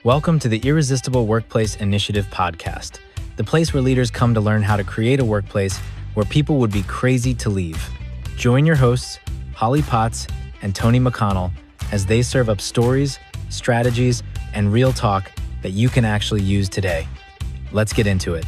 Welcome to the Irresistible Workplace Initiative podcast, the place where leaders come to learn how to create a workplace where people would be crazy to leave. Join your hosts, Holley and Tony McConnell, as they serve up stories, strategies, and real talk that you can actually use today. Let's get into it.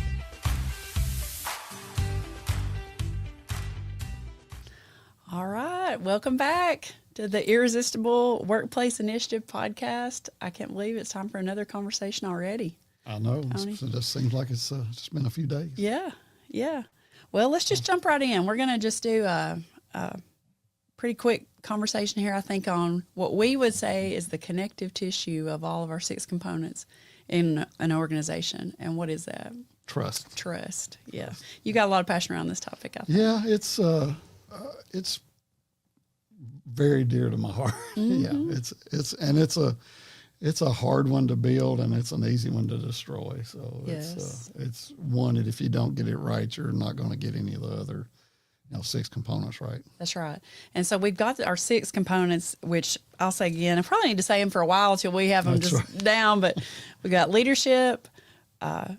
All right, welcome back to the Irresistible Workplace Initiative podcast. I can't believe it's time for another conversation already. I know. It just seems like it's just been a few days. Yeah. Well, let's just jump right in. We're going to just do a pretty quick conversation here, I think, on what we would say is the connective tissue of all of our 6 components in an organization. And what is that? Trust. Yeah. You got a lot of passion around this topic, I think. Yeah, it's very dear to my heart. Mm-hmm. Yeah, it's a hard one to build and it's an easy one to destroy. So yes. it's one that if you don't get it right, you're not going to get any of the other 6 components right. That's right. And so we've got our 6 components, which I'll say again, I probably need to say them for a while until we have them down, but we got leadership,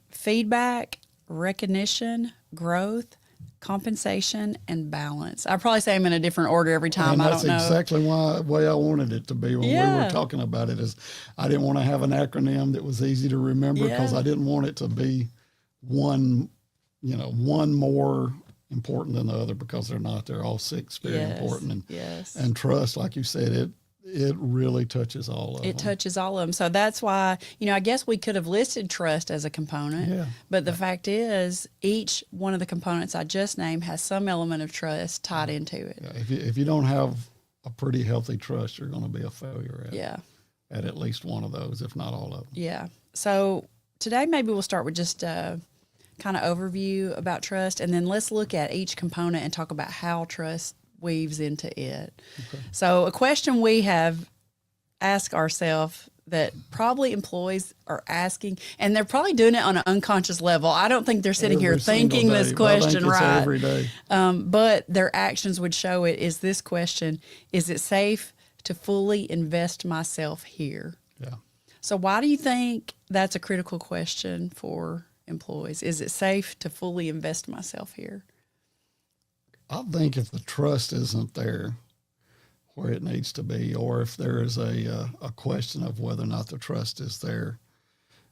feedback, recognition, growth, compensation, and balance. I probably say them in a different order every time. And I don't know. that's exactly the way I wanted it to be when we were talking about it. Is I didn't want to have an acronym that was easy to remember because I didn't want it to be one more important than the other, because they're not. They're all 6 very important. And trust, like you said, it really touches all of them. It touches all of them. So that's why, I guess we could have listed trust as a component, but the fact is each one of the components I just named has some element of trust tied into it. Yeah, if you don't have a pretty healthy trust, you're going to be a failure at least one of those, if not all of them. Yeah. So today maybe we'll start with just a kind of overview about trust, and then let's look at each component and talk about how trust weaves into it. Okay. So a question we have asked ourselves that probably employees are asking, and they're probably doing it on an unconscious level. I don't think they're sitting here thinking this question right. Every day. But their actions would show it, is this question: is it safe to fully invest myself here? Yeah. So why do you think that's a critical question for employees? Is it safe to fully invest myself here? I think if the trust isn't there where it needs to be, or if there is a question of whether or not the trust is there,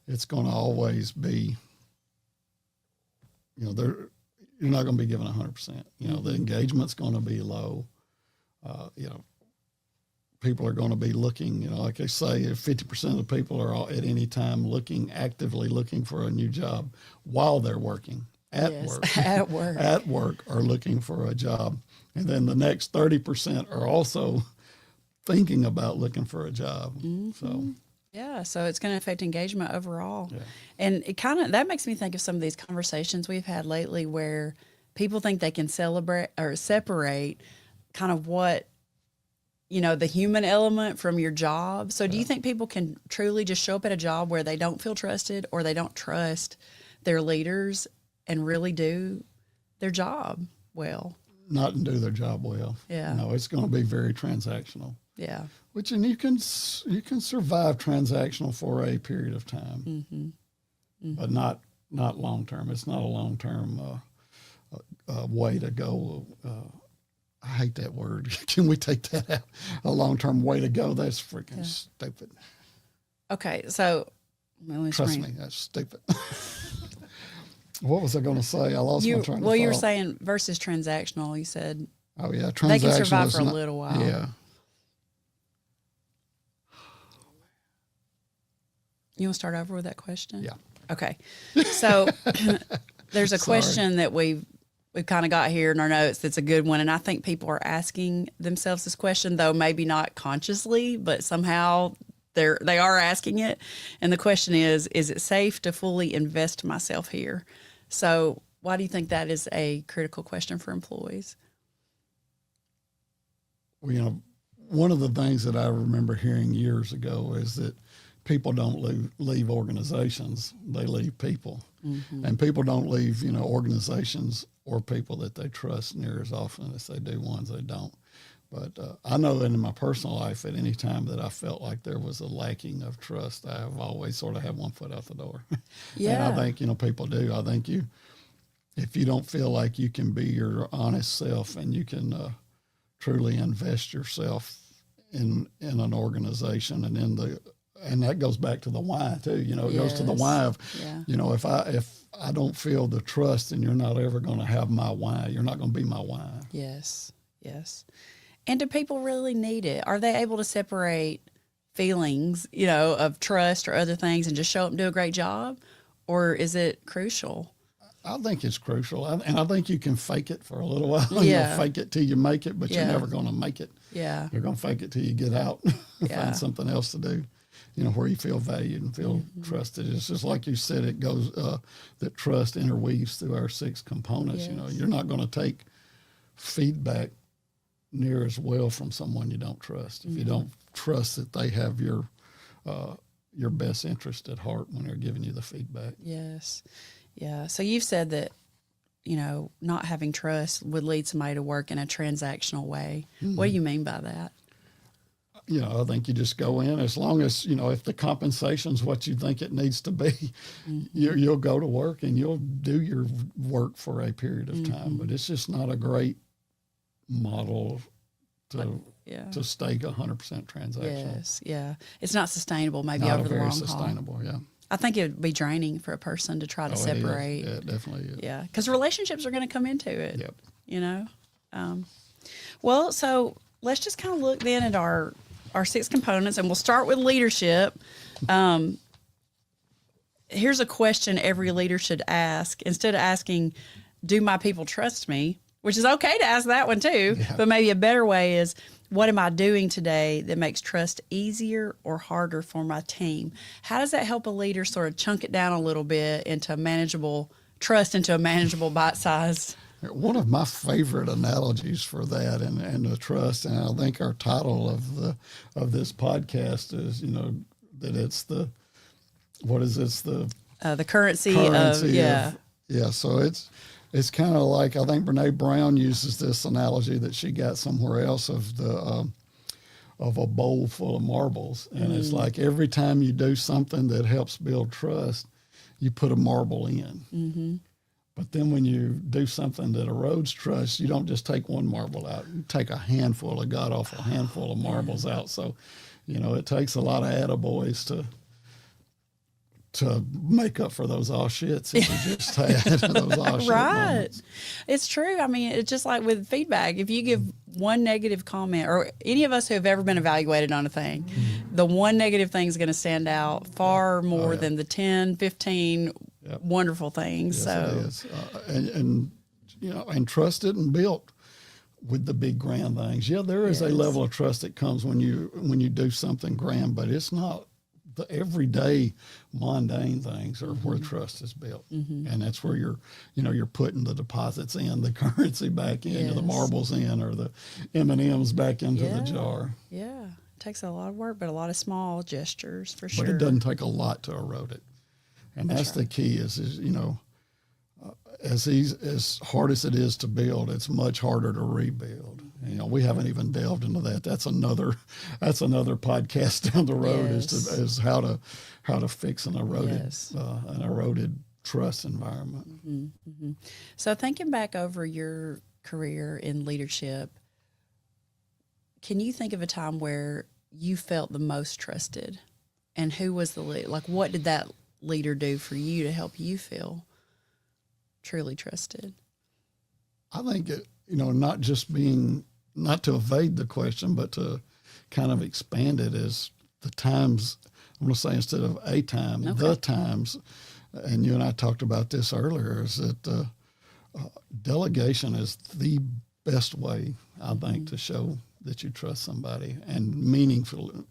it's going to always be, you're not going to be given 100%. The engagement's going to be low. People are going to be looking, like I say, if 50% of the people are all, at any time actively looking for a new job while they're working. At work are looking for a job. And then the next 30% are also thinking about looking for a job. Mm-hmm. So it's going to affect engagement overall. Yeah. And that makes me think of some of these conversations we've had lately where people think they can separate kind of what, the human element from your job. So do you think people can truly just show up at a job where they don't feel trusted, or they don't trust their leaders and really do their job well? Not do their job well. Yeah. No, it's going to be very transactional. Yeah. And you can survive transactional for a period of time, but not long term. It's not a long term way to go. I hate that word. Can we take that out? A long term way to go. That's freaking stupid. Okay, so trust me, that's stupid. What was I going to say? I lost my train of thought. Well, you were saying versus transactional. You said, oh yeah, transactional. They can survive for a little while. Yeah. You want to start over with that question? Yeah. Okay. So there's a question that we've kind of got here in our notes that's a good one, and I think people are asking themselves this question, though maybe not consciously, but somehow they are asking it. And the question is it safe to fully invest myself here? So why do you think that is a critical question for employees? Well, one of the things that I remember hearing years ago is that people don't leave organizations, they leave people. Mm-hmm. And people don't leave, organizations or people that they trust near as often as they do ones they don't. But I know in my personal life, at any time that I felt like there was a lacking of trust, I've always sort of had one foot out the door. Yeah. And I think, people do. I think if you don't feel like you can be your honest self and you can truly invest yourself in an organization and that goes back to the why too. It goes to the why of, if I don't feel the trust, then you're not ever going to have my why. You're not going to be my why. Yes. And do people really need it? Are they able to separate feelings, of trust or other things and just show up and do a great job? Or is it crucial? I think it's crucial. And I think you can fake it for a little while. Yeah. Fake it till you make it, but you're never going to make it. Yeah. You're going to fake it till you get out and find something else to do, where you feel valued and feel trusted. It's just like you said, it goes, that trust interweaves through our 6 components. Yes. You're not going to take feedback near as well from someone you don't trust. If you don't trust that they have your best interest at heart when they're giving you the feedback. Yes. Yeah. So you've said that, not having trust would lead somebody to work in a transactional way. Mm-hmm. What do you mean by that? I think you just go in as long as, if the compensation's what you think it needs to be, you'll go to work and you'll do your work for a period of time. But it's just not a great model to stay 100% transactional. Yes. Yeah. It's not sustainable maybe not over the long haul. Not very sustainable, yeah. I think it would be draining for a person to try to separate. Yeah, it definitely is. Yeah, because relationships are going to come into it. Yep. Well, so let's just kind of look then at our 6 components, and we'll start with leadership. Here's a question every leader should ask. Instead of asking, do my people trust me? Which is okay to ask that one too, but maybe a better way is, what am I doing today that makes trust easier or harder for my team? How does that help a leader sort of chunk it down a little bit into a manageable bite size? One of my favorite analogies for that and the trust, and I think our title of this podcast is, that it's the currency of. So it's kind of like, I think Brene Brown uses this analogy that she got somewhere else of a bowl full of marbles. And it's like every time you do something that helps build trust, you put a marble in. Mm-hmm. But then when you do something that erodes trust, you don't just take one marble out. You take a handful, a god-awful handful of marbles out. So, it takes a lot of attaboys to make up for those all shits that you just had, those all shit moments. It's true. I mean, it's just like with feedback. If you give one negative comment, or any of us who have ever been evaluated on a thing, the one negative thing is going to stand out far more than the 10, 15 wonderful things. Yes, it is. And trusted and built with the big grand things. Yeah, there is a level of trust that comes when you do something grand, but it's not the everyday mundane things are where trust is built. And that's where you're putting the deposits in, the currency back in, or the marbles in, or the M&Ms back into the jar. Yeah. It takes a lot of work, but a lot of small gestures for sure. But it doesn't take a lot to erode it. And that's the key is as hard as it is to build, it's much harder to rebuild. We haven't even delved into that. That's another podcast down the road is how to fix an eroded trust environment. Mm-hmm. Mm-hmm. So thinking back over your career in leadership, can you think of a time where you felt the most trusted, and who was the lead? Like, what did that leader do for you to help you feel truly trusted? I think not to evade the question, but to kind of expand it is the times. I'm going to say, instead of a time, the times, and you and I talked about this earlier, is that delegation is the best way, I think, to show that you trust somebody, and meaningful,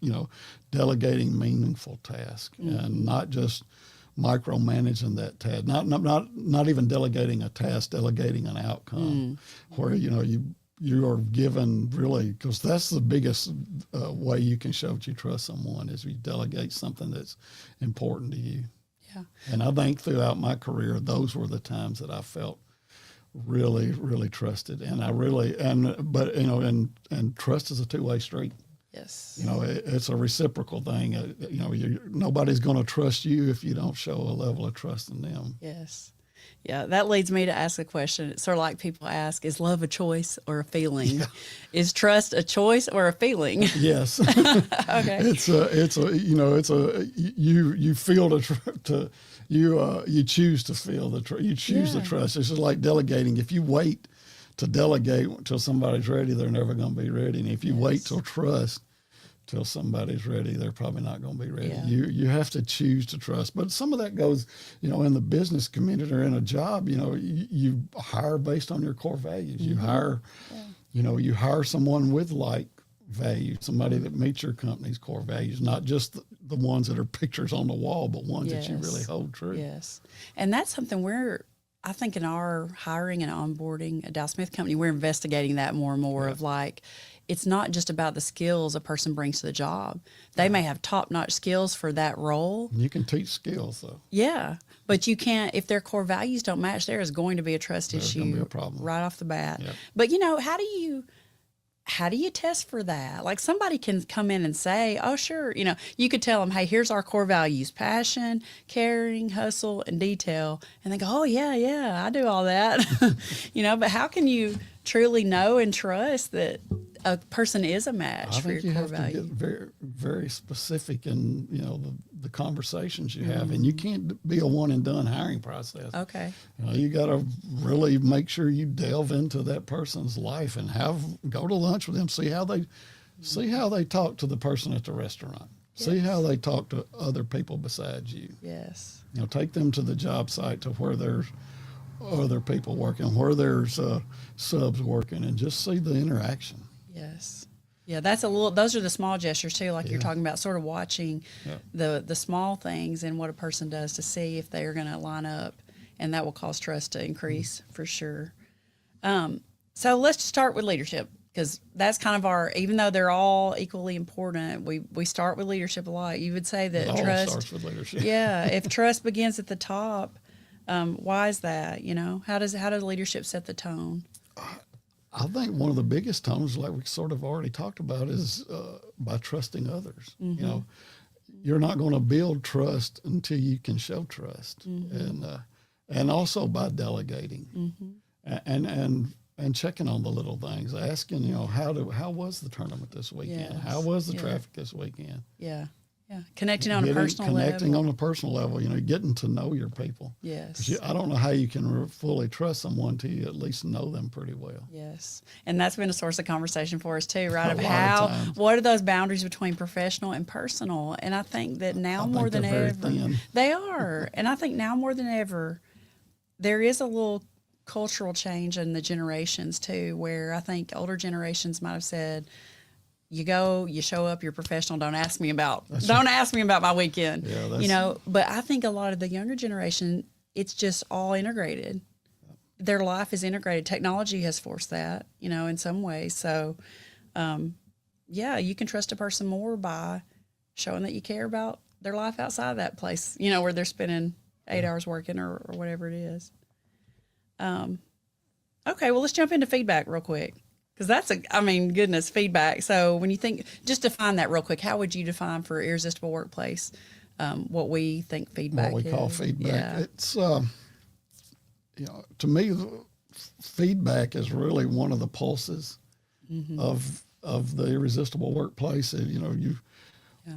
delegating meaningful tasks, and not just micromanaging that task, not even delegating a task, delegating an outcome, where you are given, really, because that's the biggest way you can show that you trust someone, is you delegate something that's important to you. Yeah. And I think throughout my career, those were the times that I felt really, really trusted. And but you know, and trust is a two-way street. Yes. You know, it's a reciprocal thing. You know, nobody's going to trust you if you don't show a level of trust in them. Yes. Yeah, that leads me to ask a question. It's sort of like people ask, is love a choice or a feeling? Yeah. Is trust a choice or a feeling? Yes. Okay. You feel you choose to feel you choose the trust. It's just like delegating. If you wait to delegate until somebody's ready, they're never going to be ready. And if you wait till trust till somebody's ready, they're probably not going to be ready. Yeah. You have to choose to trust. But some of that goes, you know, in the business community or in a job, you know, you hire based on your core values. You hire, you hire someone with like values, somebody that meets your company's core values, not just the ones that are pictures on the wall, but ones that you really hold true. Yes. And that's something I think in our hiring and onboarding a Dow Smith company, we're investigating that more and more of like, it's not just about the skills a person brings to the job. They may have top-notch skills for that role. You can teach skills though. Yeah. But you can't, if their core values don't match, there is going to be a trust issue going to be a problem right off the bat. Yep. But you know, how do you test for that? Like somebody can come in and say, oh, sure. You know, you could tell them, hey, here's our core values: passion, caring, hustle, and detail. And they go, oh, yeah, I do all that. You know, but how can you truly know and trust that a person is a match for your core value? I think you have to get very, very specific in, you know, the conversations you have. And you can't be a one and done hiring process. Okay. You know, you got to really make sure you delve into that person's life and go to lunch with them, see how they talk to the person at the restaurant. Yes. See how they talk to other people besides you. Yes. You know, take them to the job site to where there's other people working, where there's subs working, and just see the interaction. Yes. Yeah, those are the small gestures too, like you're talking about, sort of watching the small things and what a person does to see if they're going to line up, and that will cause trust to increase for sure. So let's just start with leadership, because that's kind of even though they're all equally important, we start with leadership a lot. You would say that trust starts with leadership. Yeah, if trust begins at the top, why is that? You know, how does leadership set the tone? I think one of the biggest tones, like we sort of already talked about, is by trusting others. You know, you're not going to build trust until you can show trust, and also by delegating, and checking on the little things, asking, you know, how was the tournament this weekend? Yes. How was the traffic this weekend? Yeah. Yeah, connecting on a personal level, you know, getting to know your people. Yes. I don't know how you can fully trust someone until you at least know them pretty well. Yes. And that's been a source of conversation for us too, right? What are those boundaries between professional and personal? And I think that now more than ever, they are. And I think now more than ever, there is a little cultural change in the generations too, where I think older generations might have said, you show up, you're professional. Don't ask me about my weekend. Yeah, you know, but I think a lot of the younger generation, it's just all integrated. Their life is integrated. Technology has forced that, you know, in some ways. So, you can trust a person more by showing that you care about their life outside of that place, you know, where they're spending 8 hours working or whatever it is. Okay, well, let's jump into feedback real quick. Because goodness, feedback. So when you think, just define that real quick. How would you define for Irresistible Workplace what we think feedback is? What we call feedback. Yeah. It's, you know, to me, feedback is really one of the pulses of the Irresistible Workplace. You know,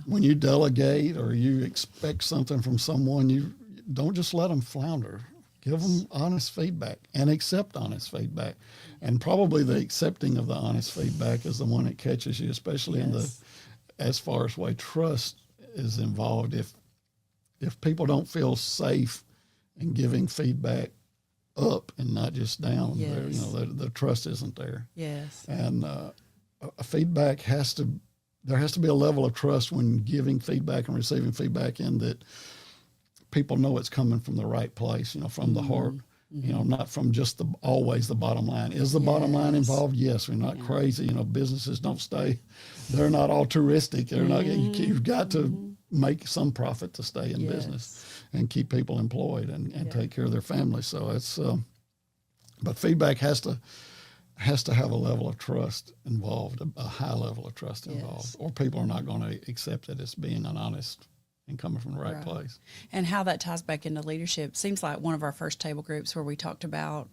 when you delegate or you expect something from someone, you don't just let them flounder. Give them honest feedback and accept honest feedback. And probably the accepting of the honest feedback is the one that catches you, especially as far as way trust is involved. If people don't feel safe in giving feedback up and not just down, you know, the trust isn't there. Yes. And feedback there has to be a level of trust when giving feedback and receiving feedback, in that people know it's coming from the right place, you know, from the heart, you know, not from just always the bottom line. Is the bottom line involved? Yes. We're not crazy. You know, businesses don't they're not altruistic. They're not, you've got to make some profit to stay in business and keep people employed and take care of their families. So But feedback has to have a level of trust involved, a high level of trust involved, or people are not going to accept it as being honest and coming from the right place. And how that ties back into leadership seems like one of our first table groups where we talked about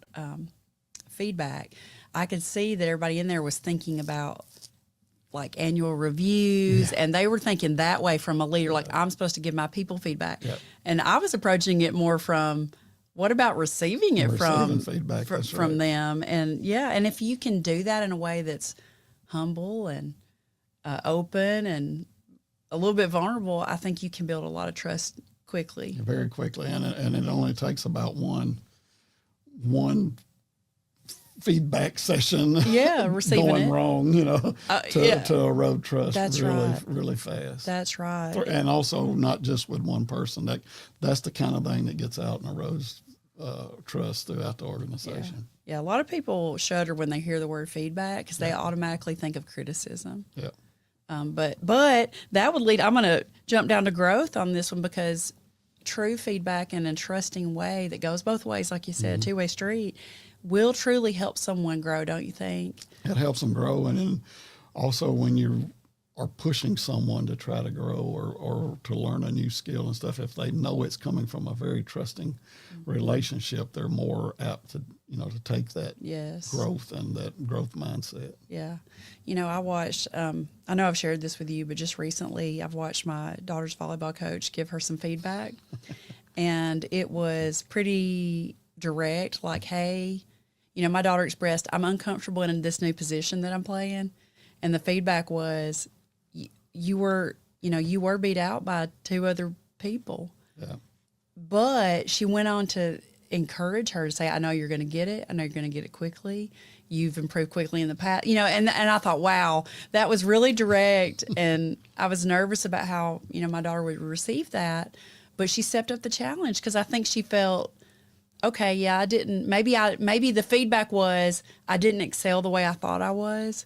feedback. I could see that everybody in there was thinking about like annual reviews, and they were thinking that way from a leader, like I'm supposed to give my people feedback. And I was approaching it more from, what about receiving it from feedback from them? And and if you can do that in a way that's humble and open and a little bit vulnerable, I think you can build a lot of trust quickly. Very quickly, and it only takes about one feedback session receiving going it wrong, to erode trust. That's really fast. That's right. And also not just with one person. That's the kind of thing that gets out and erodes trust throughout the organization. Yeah, a lot of people shudder when they hear the word feedback because they automatically think of criticism. Yeah. But that would lead, I'm going to jump down to growth on this one, because true feedback in a trusting way that goes both ways, like you said, two-way street, will truly help someone grow, don't you think? It helps them grow. And then also when you are pushing someone to try to grow or to learn a new skill and stuff, if they know it's coming from a very trusting relationship, they're more apt to take that growth and that growth mindset. Yeah. I watched, I know I've shared this with you, but just recently I've watched my daughter's volleyball coach give her some feedback. And it was pretty direct, like, hey, my daughter expressed, I'm uncomfortable in this new position that I'm playing. And the feedback was, you were beat out by two other people. Yeah. But she went on to encourage her to say, I know you're going to get it. I know you're going to get it quickly. You've improved quickly in the past, and I thought, wow, that was really direct. And I was nervous about how, my daughter would receive that, but she stepped up the challenge, because I think she felt, okay, yeah, I didn't, maybe the feedback was, I didn't excel the way I thought I was,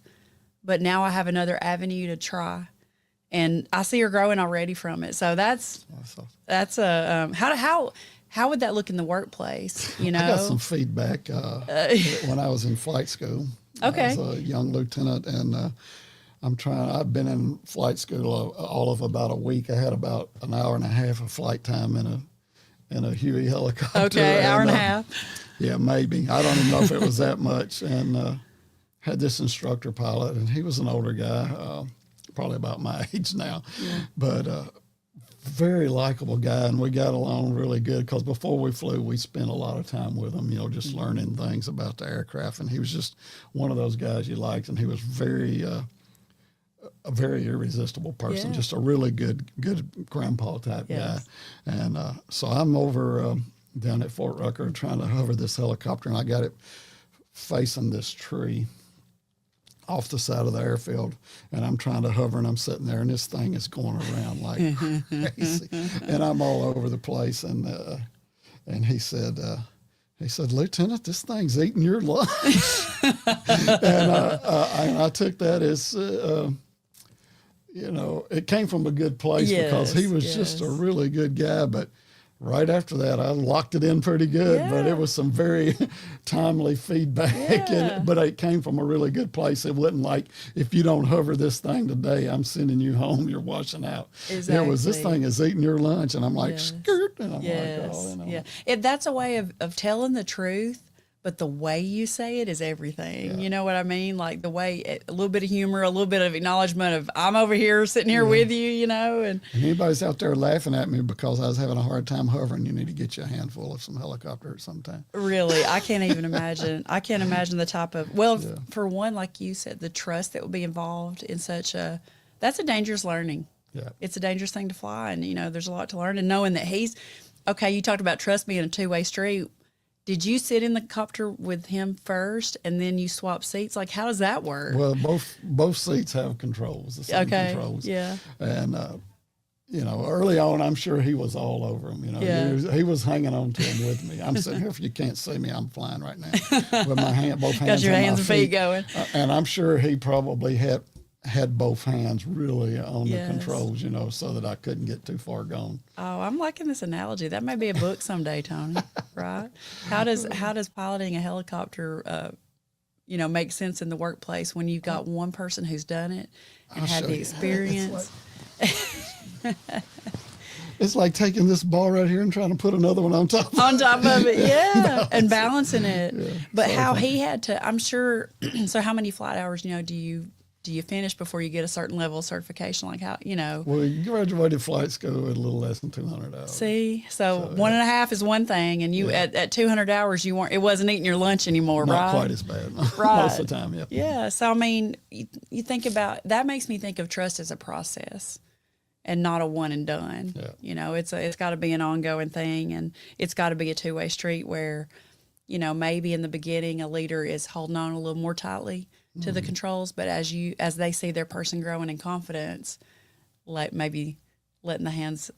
but now I have another avenue to try. And I see her growing already from it. So that's a, how would that look in the workplace? I got some feedback when I was in flight school. Okay. I was a young lieutenant, and I've been in flight school all of about a week. I had about an hour and a half of flight time in a Huey helicopter. Okay, hour and a half. Yeah, maybe. I don't even know if it was that much. And had this instructor pilot, and he was an older guy, probably about my age now, but very likable guy, and we got along really good, because before we flew, we spent a lot of time with him, just learning things about the aircraft, and he was just one of those guys you liked, and he was a very irresistible person, just a really good grandpa type guy. And so I'm over down at Fort Rucker trying to hover this helicopter, and I got it facing this tree off the side of the airfield, and I'm trying to hover, and I'm sitting there, and this thing is going around like crazy, and I'm all over the place. And he said, Lieutenant, this thing's eating your lunch. And I took that as, it came from a good place, because he was just a really good guy. But right after that, I locked it in pretty good, but it was some very timely feedback. But it came from a really good place. It wasn't like, if you don't hover this thing today, I'm sending you home, you're washing out. Exactly. It was, this thing is eating your lunch. And I'm like, skirt. And I'm like, oh, Yeah, that's a way of telling the truth, but the way you say it is everything. You know what I mean? Like the way, a little bit of humor, a little bit of acknowledgement of, I'm over here, sitting here with you, And anybody's out there laughing at me because I was having a hard time hovering, you need to get you a handful of some helicopter at some time. Really, I can't even imagine. I can't imagine the type of, for one, like you said, the trust that would be involved in that's a dangerous learning. Yeah. It's a dangerous thing to fly. And, there's a lot to learn. And knowing that you talked about trust being a two-way street. Did you sit in the copter with him first, and then you swap seats? Like, how does that work? Well, both seats have controls, the same controls. Yeah. And, early on, I'm sure he was all over him. He was hanging on to him with me. I'm sitting here, if you can't see me, I'm flying right now with my both hands. Got your on hands my and feet going. And I'm sure he probably had had both hands really on Yes. the controls, so that I couldn't get too far gone. Oh, I'm liking this analogy. That may be a book someday, Tony. Right? How does piloting a helicopter, make sense in the workplace when you've got one person who's done it and I'll had show the you. experience? It's like taking this ball right here and trying to put another one on top. On top of it, yeah, and balancing it. Yeah, but so how funny. he had to, I'm sure. So, how many flight hours, do you finish before you get a certain level of certification? Like how, Well, you graduated flight school at a little less than 200 hours. See, so 1.5 is one thing, and you at 200 hours, it wasn't eating your lunch anymore, Not right? quite as bad Right. most of the time, yeah. Yeah. So I mean, you think about that makes me think of trust as a process, and not a one and done. Yeah. It's got to be an ongoing thing, and it's got to be a two-way street where, maybe in the beginning a leader is holding on a little more tightly to the controls, but as they see their person growing in confidence, maybe letting the hands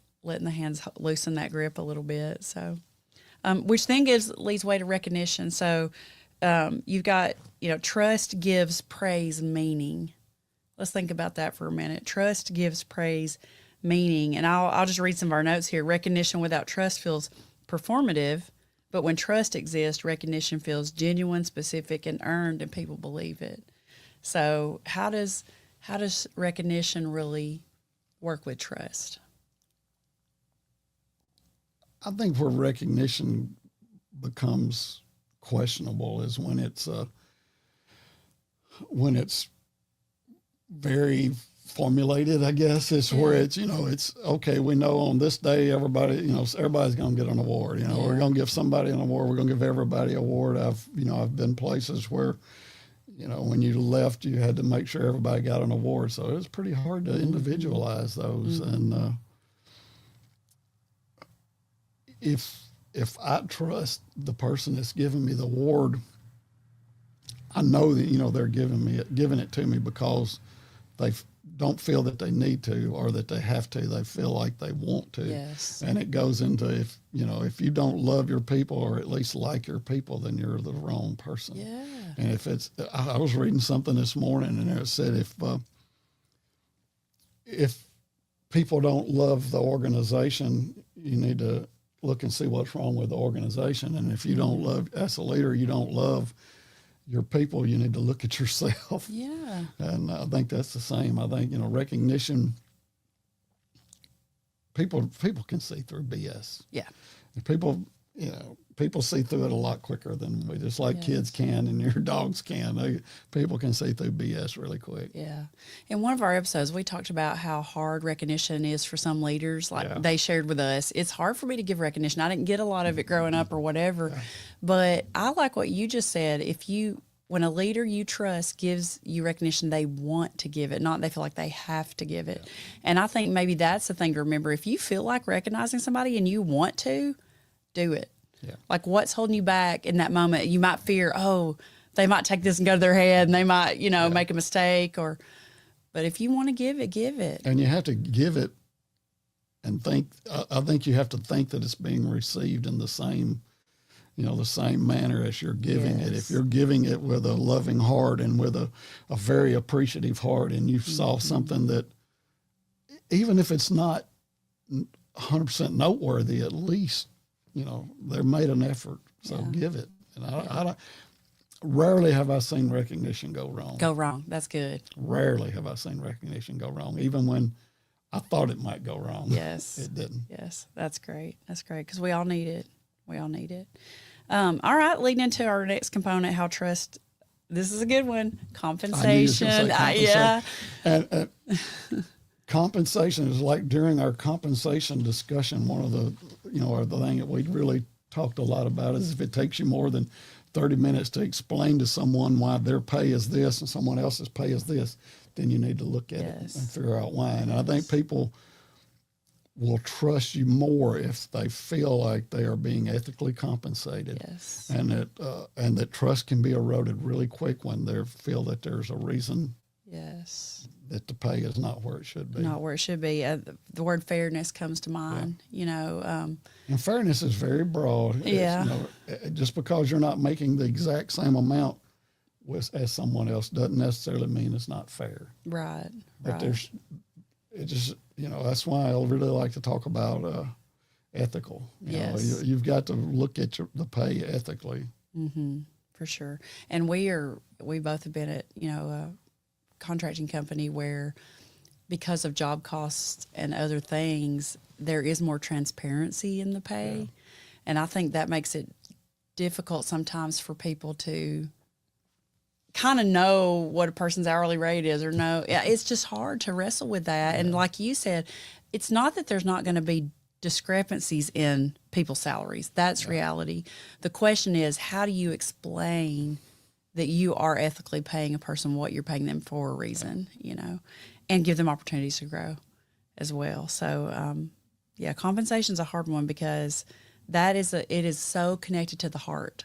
loosen that grip a little bit. So, which then leads way to recognition. So, you've got trust gives praise meaning. Let's think about that for a minute. Trust gives praise meaning, and I'll just read some of our notes here. Recognition without trust feels performative. But when trust exists, recognition feels genuine, specific, and earned, and people believe it. So how does recognition really work with trust? I think where recognition becomes questionable is when it's very formulated, I guess. It's where it's okay, we know on this day everybody's going to get an award. We're going to give somebody an award. We're going to give everybody an award. I've been places where, when you left, you had to make sure everybody got an award. So it was pretty hard to individualize those. And if I trust the person that's giving me the award, I know that, they're giving it to me because they don't feel that they need to or that they have to. They feel like they want to. Yes. And it goes into if you don't love your people or at least like your people, then you're the wrong person. Yeah. And I was reading something this morning and it said if people don't love the organization, you need to look and see what's wrong with the organization. And if you don't love, as a leader, you don't love your people, you need to look at yourself. Yeah. And I think that's the same. I think, recognition, people can see through BS. Yeah. And people see through it a lot quicker than we, just like kids can and your dogs can. People can see through BS really quick. Yeah. In one of our episodes, we talked about how hard recognition is for some leaders. They shared with us, it's hard for me to give recognition. I didn't get a lot of it growing up or whatever. Yeah. But I like what you just said. When a leader you trust gives you recognition, they want to give it, not they feel like they have to give it. Yeah. And I think maybe that's the thing to remember. If you feel like recognizing somebody and you want to, do it. Yeah. Like what's holding you back in that moment? You might fear, they might take this and go to their head and they might, make a mistake but if you want to give it, give it. And you have to give it and think, I think you have to think that it's being received in the same manner as you're giving it. If you're giving it with a loving heart and with a very appreciative heart and you saw something that, even if it's not 100% noteworthy, at least, they made an effort, so give it. And I rarely have I seen recognition go wrong. Go wrong. That's good. Rarely have I seen recognition go wrong, even when I thought it might go wrong. Yes. It didn't. Yes, that's great. That's great because we all need it. We all need it. All right, leading into our next component, how trust. This is a good one. Compensation. Yeah. And compensation is like during our compensation discussion, one of the thing that we really talked a lot about is if it takes you more than 30 minutes to explain to someone why their pay is this and someone else's pay is this, then you need to look at it and figure out why. And I think people will trust you more if they feel like they are being ethically compensated. Yes. And that trust can be eroded really quick when they feel that there's a reason. Yes. That the pay is not where it should be. Not where it should be. The word fairness comes to mind, And fairness is very broad. Yeah. Just because you're not making the exact same amount as someone else doesn't necessarily mean it's not fair. Right. But it just, that's why I really like to talk about ethical. Yes. You've got to look at the pay ethically. Mm-hmm. For sure. And we both have been at, a contracting company where, because of job costs and other things, there is more transparency in the pay. Yeah. And I think that makes it difficult sometimes for people to kind of know what a person's hourly rate is, or know. Yeah, it's just hard to wrestle with that. Yeah. And like you said, it's not that there's not going to be discrepancies in people's salaries. That's reality. The question is, how do you explain that you are ethically paying a person what you're paying them for a reason, and give them opportunities to grow as well. So, compensation's a hard one, because it is so connected to the heart.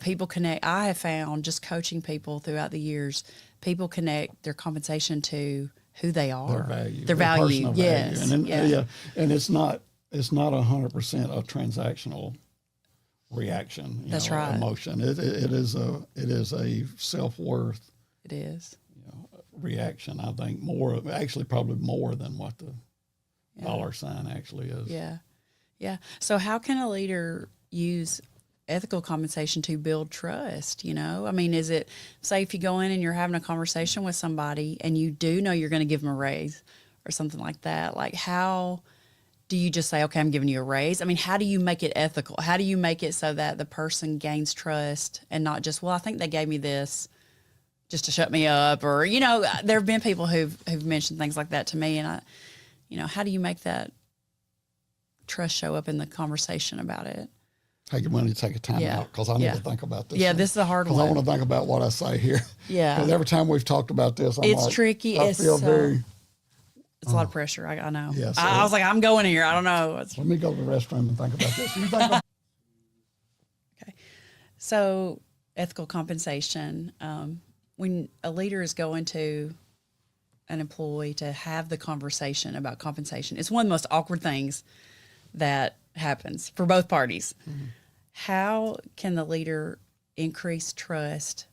People connect. I have found, just coaching people throughout the years, people connect their compensation to who they are, their value. Yes. Value. And it's not 100% a transactional reaction. That's right. Emotion. It is a self-worth. It is. Reaction. I think probably more than what the dollar sign actually is. Yeah. Yeah. So how can a leader use ethical compensation to build trust? Is it, say if you go in and you're having a conversation with somebody and you do know you're going to give them a raise or something like that, like how do you just say, okay, I'm giving you a raise? How do you make it ethical? How do you make it so that the person gains trust and not just, well, I think they gave me this just to shut me up, or, there have been people who've mentioned things like that to me, and how do you make that trust show up in the conversation about it? Hey, you want to take a time out, because I need to think about this. Yeah, this is a hard one. I want to think about what I say here. Yeah. Because every time we've talked about this, it's tricky. It's a lot of pressure. I know. Yeah, so I was like, I'm going here. I don't know. Let me go to the restroom and think about this. You think about Okay. So ethical compensation, when a leader is going to an employee to have the conversation about compensation, it's one of the most awkward things that happens for both parties. Mm-hmm. How can the leader increase trust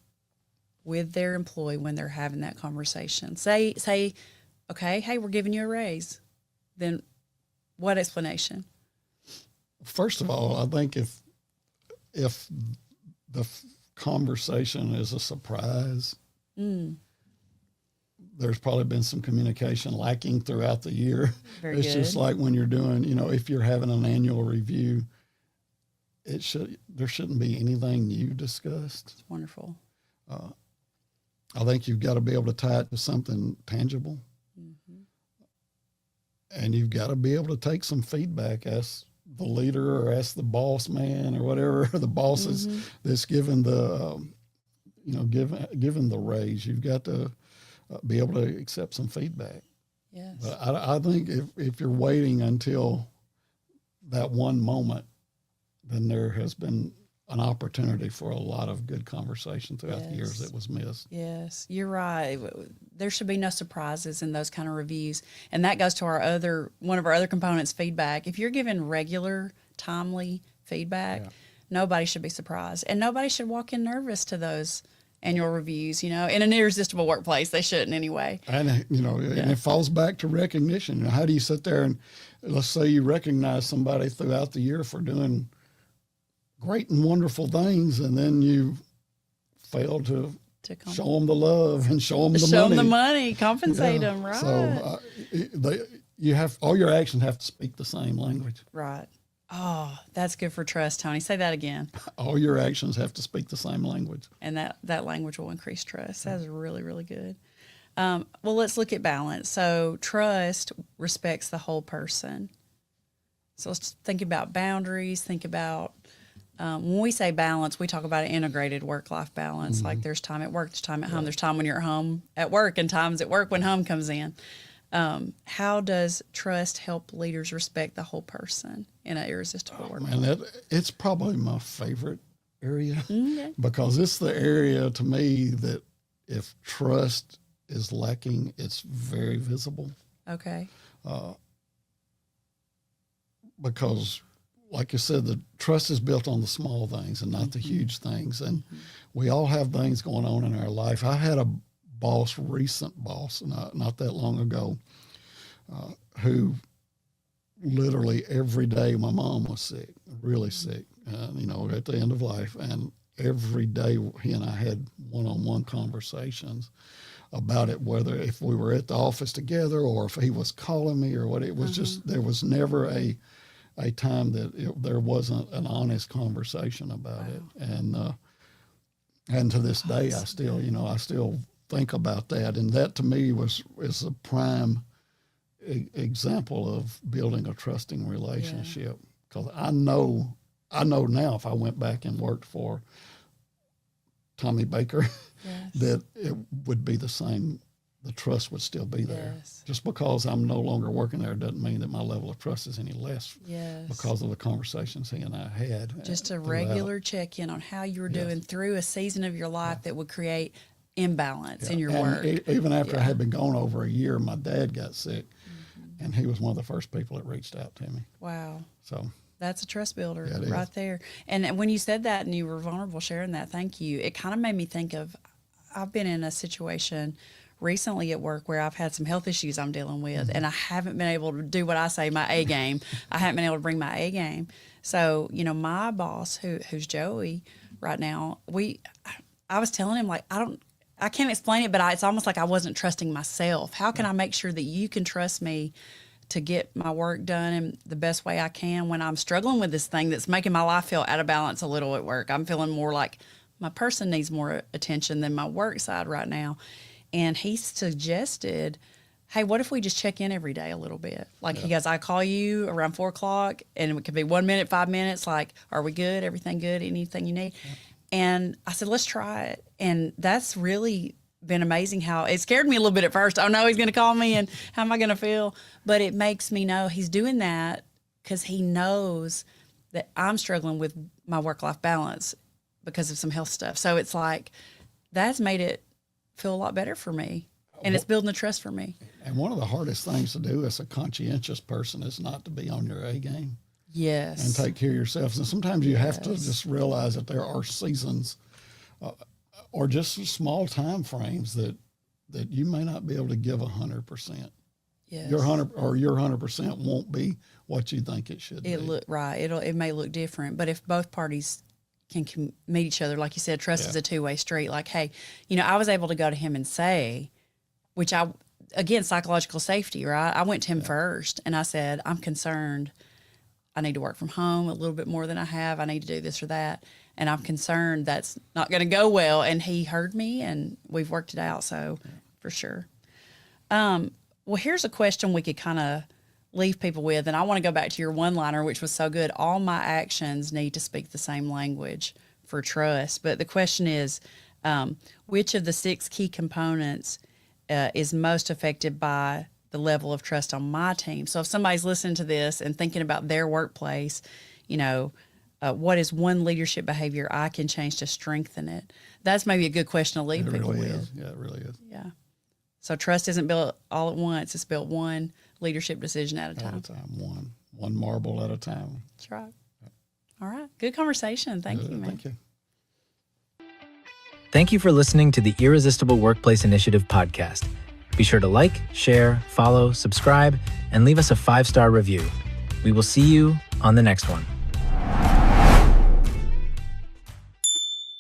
with their employee when they're having that conversation? Say, okay, hey, we're giving you a raise. Then what explanation? First of all, I think if the conversation is a surprise, there's probably been some communication lacking throughout the year. Very it's good. Just like when you're doing, if you're having an annual review, there shouldn't be anything new discussed. It's wonderful. I think you've got to be able to tie it to something tangible. Mm-hmm. And you've got to be able to take some feedback, ask the leader or ask the boss man or whatever the boss is that's given the, given the raise. You've got to be able to accept some feedback. Yes. But I think if you're waiting until that one moment, then there has been an opportunity for a lot of good conversation throughout the years that was missed. Yes, you're right. There should be no surprises in those kind of reviews. And that goes to one of our other components, feedback. If you're giving regular, timely feedback, nobody should be surprised. And nobody should walk in nervous to those annual reviews, in an irresistible workplace. They shouldn't anyway. And, and it falls back to recognition. How do you sit there and, let's say you recognize somebody throughout the year for doing great and wonderful things, and then you fail to show them the love and show them the money. Show them the money, compensate them, right? So all your actions have to speak the same language. Right. Oh, that's good for trust, Tony. Say that again. All your actions have to speak the same language. And that language will increase trust. That's really, really good. Well, let's look at balance. So trust respects the whole person. So let's think about boundaries, think about when we say balance, we talk about an integrated work-life balance. Mm-hmm. Like there's time at work, there's time at home, there's time when you're at home at work, and times at work when home comes in. How does trust help leaders respect the whole person in an irresistible workplace? It's probably my favorite area because it's the area to me that if trust is lacking, it's very visible. Okay. Because like you said, the trust is built on the small things and not the huge things. And we all have things going on in our life. I had a recent boss, not that long ago, who literally every day, my mom was sick, really sick, at the end of life. And every day he and I had one-on-one conversations about it, whether if we were at the office together or if he was calling me or what. It was just, there was never a time that there wasn't an honest conversation about it. And to this day, I still think about that. And that to me is a prime example of building a trusting relationship. Because I know now if I went back and worked for Tommy Baker, that it would be the same. The trust would still be there. Yes. Just because I'm no longer working there doesn't mean that my level of trust is any less because of the conversations he and I had. Just a regular check-in on how you were doing through a season of your life that would create imbalance in your work. Even after I had been gone over a year, my dad got sick, and he was one of the first people that reached out to me. Wow. So that's a trust builder right there. And when you said that and you were vulnerable sharing that, thank you. It kind of made me think of, I've been in a situation recently at work where I've had some health issues I'm dealing with, and I haven't been able to do what I say, my A game. I haven't been able to bring my A game. So, my boss, who's Joey right now, I was telling him, like, I can't explain it, but it's almost like I wasn't trusting myself. How can I make sure that you can trust me to get my work done in the best way I can when I'm struggling with this thing that's making my life feel out of balance a little at work? I'm feeling more like my person needs more attention than my work side right now. And he suggested, hey, what if we just check in every day a little bit? Like he goes, I call you around 4 o'clock and it could be 1 minute, 5 minutes. Like, are we good? Everything good? Anything you need? Yeah. And I said, let's try it. And that's really been amazing how it scared me a little bit at first. Oh no, he's going to call me and how am I going to feel? But it makes me know he's doing that because he knows that I'm struggling with my work-life balance because of some health stuff. So it's like, that's made it feel a lot better for me. And it's building the trust for me. And one of the hardest things to do as a conscientious person is not to be on your A game. Yes. And take care of yourself. And sometimes you have to just realize that there are seasons or just small time frames that you may not be able to give 100%. Yes. Your 100% won't be what you think it should be. It may look different, but if both parties can meet each other, like you said, trust is a two-way street. Like, hey, I was able to go to him and say, which again, psychological safety, right? I went to him first and I said, I'm concerned. I need to work from home a little bit more than I have. I need to do this or that. And I'm concerned that's not going to go well. And he heard me and we've worked it out. So for sure. Well, here's a question we could kind of leave people with. And I want to go back to your one-liner, which was so good. All my actions need to speak the same language for trust. But the question is, which of the 6 key components is most affected by the level of trust on my team? So if somebody's listening to this and thinking about their workplace, what is one leadership behavior I can change to strengthen it? That's maybe a good question to leave people with. Yeah, it really is. Yeah. So trust isn't built all at once. It's built one leadership decision at a time. One marble at a time. That's right. All right. Good conversation. Thank you, man. Thank you. Thank you for listening to the Irresistible Workplace Initiative podcast. Be sure to like, share, follow, subscribe, and leave us a 5-star review. We will see you on the next one.